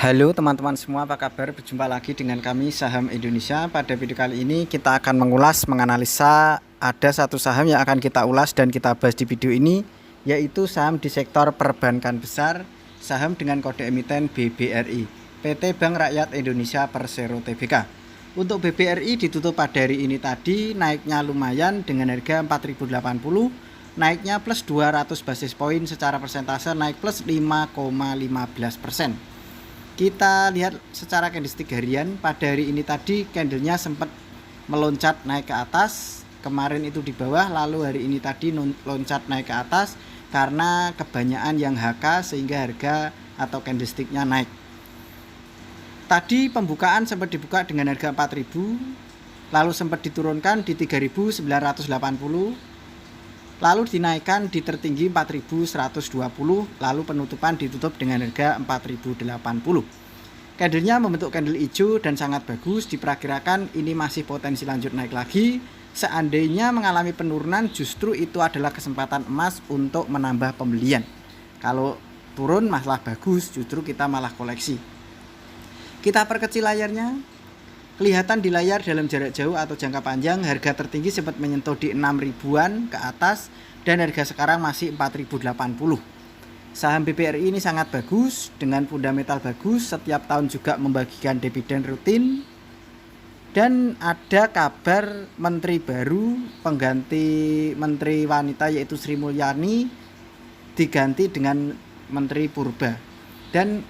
Halo teman-teman semua, apa kabar? Berjumpa lagi dengan kami Saham Indonesia. Pada video kali ini kita akan menganalisa ada satu saham yang akan kita ulas dan kita bahas di video ini, yaitu saham di sektor perbankan besar, saham dengan kode emiten BBRI, PT Bank Rakyat Indonesia Persero Tbk. Untuk BBRI ditutup pada hari ini tadi naiknya lumayan dengan harga 4.080, naiknya plus 200 basis poin, secara persentase naik plus 5,15%. Kita lihat secara candlestick harian. Pada hari ini tadi candlenya sempat meloncat naik ke atas, kemarin itu di bawah, lalu hari ini tadi loncat naik ke atas karena kebanyakan yang HK sehingga harga atau candlesticknya naik. Tadi pembukaan sempat dibuka dengan harga 4.000, lalu sempat diturunkan di 3.980, lalu dinaikkan di tertinggi 4.120, lalu penutupan ditutup dengan harga 4.080. Candlenya membentuk candle hijau dan sangat bagus. Diperkirakan ini masih potensi lanjut naik lagi. Seandainya mengalami penurunan, justru itu adalah kesempatan emas untuk menambah pembelian. Kalau turun malah bagus, justru kita malah koleksi. Kita perkecil layarnya. Kelihatan di layar dalam jarak jauh atau jangka panjang, harga tertinggi sempat menyentuh di 6 ribuan ke atas dan harga sekarang masih 4.080. Saham BBRI ini sangat bagus dengan fundamental bagus, setiap tahun juga membagikan dividen rutin. Dan ada kabar menteri baru, pengganti menteri wanita yaitu Sri Mulyani diganti dengan menteri Purba. Dan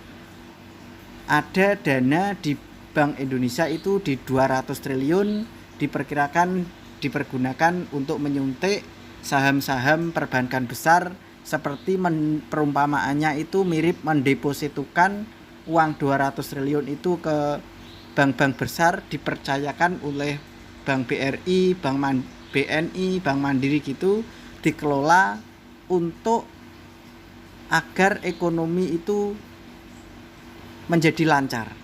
ada dana di Bank Indonesia itu di 200 triliun diperkirakan dipergunakan untuk menyuntik saham-saham perbankan besar, seperti perumpamaannya itu mirip mendepositukan uang 200 triliun itu ke bank-bank besar, dipercayakan oleh Bank BRI, Bank BNI, Bank Mandiri gitu, dikelola untuk agar ekonomi itu menjadi lancar.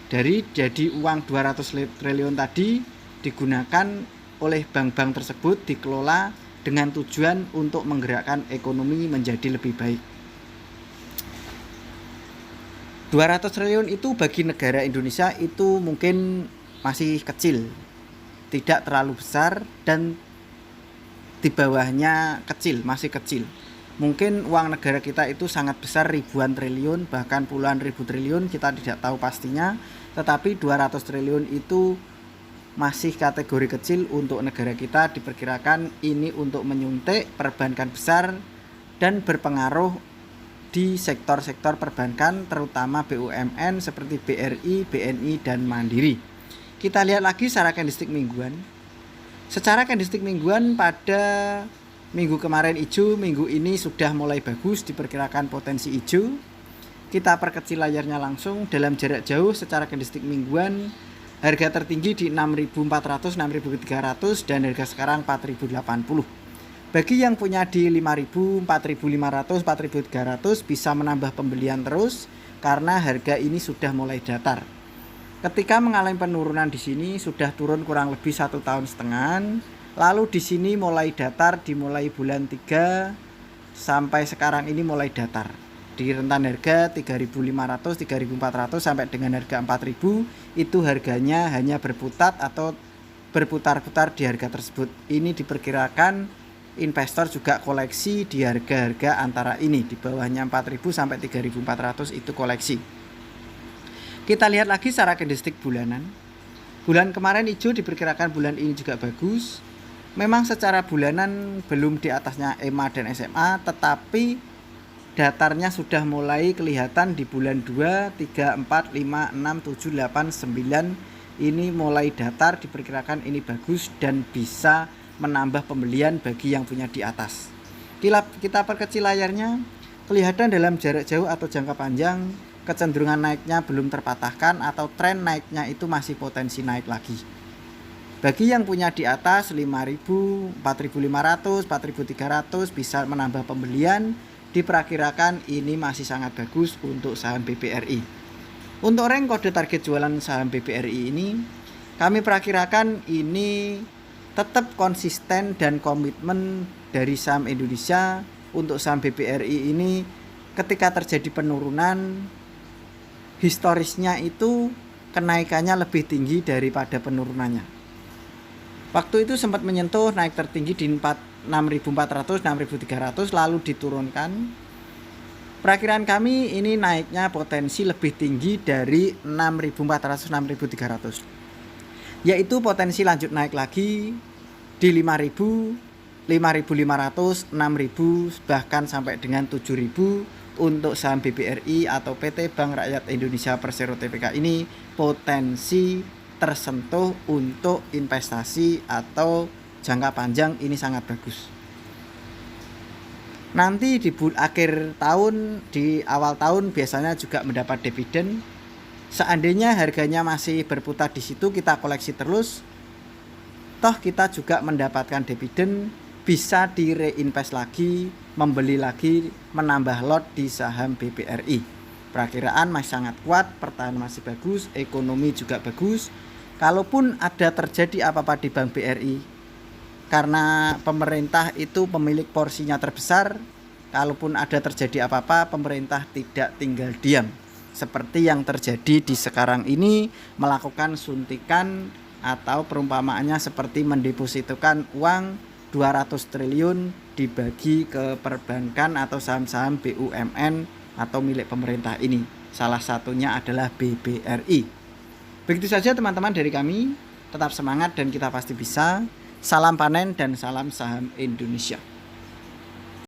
Jadi uang 200 triliun tadi digunakan oleh bank-bank tersebut, dikelola dengan tujuan untuk menggerakkan ekonomi menjadi lebih baik. 200 triliun itu bagi negara Indonesia itu mungkin masih kecil, tidak terlalu besar, dan di bawahnya kecil, masih kecil. Mungkin uang negara kita itu sangat besar, ribuan triliun, bahkan puluhan ribu triliun, kita tidak tahu pastinya. Tetapi 200 triliun itu masih kategori kecil untuk negara kita. Diperkirakan ini untuk menyuntik perbankan besar dan berpengaruh di sektor-sektor perbankan, terutama BUMN seperti BRI, BNI, dan Mandiri. Kita lihat lagi secara candlestick mingguan. Secara candlestick mingguan pada minggu kemarin hijau, minggu ini sudah mulai bagus, diperkirakan potensi hijau. Kita perkecil layarnya langsung. Dalam jarak jauh secara candlestick mingguan, harga tertinggi di 6.400, 6.300 dan harga sekarang 4.080. Bagi yang punya di 5.000, 4.500, 4.300 bisa menambah pembelian terus karena harga ini sudah mulai datar. Ketika mengalami penurunan di sini sudah turun kurang lebih 1,5 tahun. Lalu di sini mulai datar, dimulai bulan 3 sampai sekarang ini mulai datar. Di rentan harga 3.500, 3.400 sampai dengan harga 4.000 itu harganya hanya berputar atau berputar-putar di harga tersebut. Ini diperkirakan investor juga koleksi di harga-harga antara ini, di bawahnya 4.000 sampai 3.400 itu koleksi. Kita lihat lagi secara candlestick bulanan. Bulan kemarin hijau, diperkirakan bulan ini juga bagus. Memang secara bulanan belum di atasnya EMA dan SMA, tetapi datarnya sudah mulai kelihatan di bulan 2, 3, 4, 5, 6, 7, 8, 9 ini mulai datar. Diperkirakan ini bagus dan bisa menambah pembelian bagi yang punya di atas. Kita perkecil layarnya. Kelihatan dalam jarak jauh atau jangka panjang kecenderungan naiknya belum terpatahkan atau tren naiknya itu masih potensi naik lagi. Bagi yang punya di atas 5.000, 4.500, 4.300 bisa menambah pembelian. Diperkirakan ini masih sangat bagus untuk saham BBRI. Untuk rank kode target jualan saham BBRI ini, kami perkirakan ini tetap konsisten dan komitmen dari saham Indonesia. Untuk saham BBRI ini ketika terjadi penurunan historisnya itu kenaikannya lebih tinggi daripada penurunannya. Waktu itu sempat menyentuh naik tertinggi di 6.400, 6.300 lalu diturunkan. Perakiraan kami ini naiknya potensi lebih tinggi dari 6.400, 6.300. Yaitu potensi lanjut naik lagi di 5.000, 5.500, 6.000 bahkan sampai dengan 7.000 untuk saham BBRI atau PT Bank Rakyat Indonesia Persero Tbk ini potensi tersentuh untuk investasi atau jangka panjang ini sangat bagus. Nanti di akhir tahun, di awal tahun biasanya juga mendapat dividen. Seandainya harganya masih berputar di situ, kita koleksi terus. Toh kita juga mendapatkan dividen, bisa direinvest lagi, membeli lagi, menambah lot di saham BBRI. Perakiraan masih sangat kuat, pertahanan masih bagus, ekonomi juga bagus. Kalaupun ada terjadi apa-apa di Bank BRI, karena pemerintah itu pemilik porsinya terbesar, kalaupun ada terjadi apa-apa, pemerintah tidak tinggal diam. Seperti yang terjadi di sekarang ini, melakukan suntikan atau perumpamaannya seperti mendepositokan uang 200 triliun dibagi ke perbankan atau saham-saham BUMN atau milik pemerintah ini. Salah satunya adalah BBRI. Begitu saja teman-teman dari kami, tetap semangat dan kita pasti bisa. Salam panen dan salam saham Indonesia.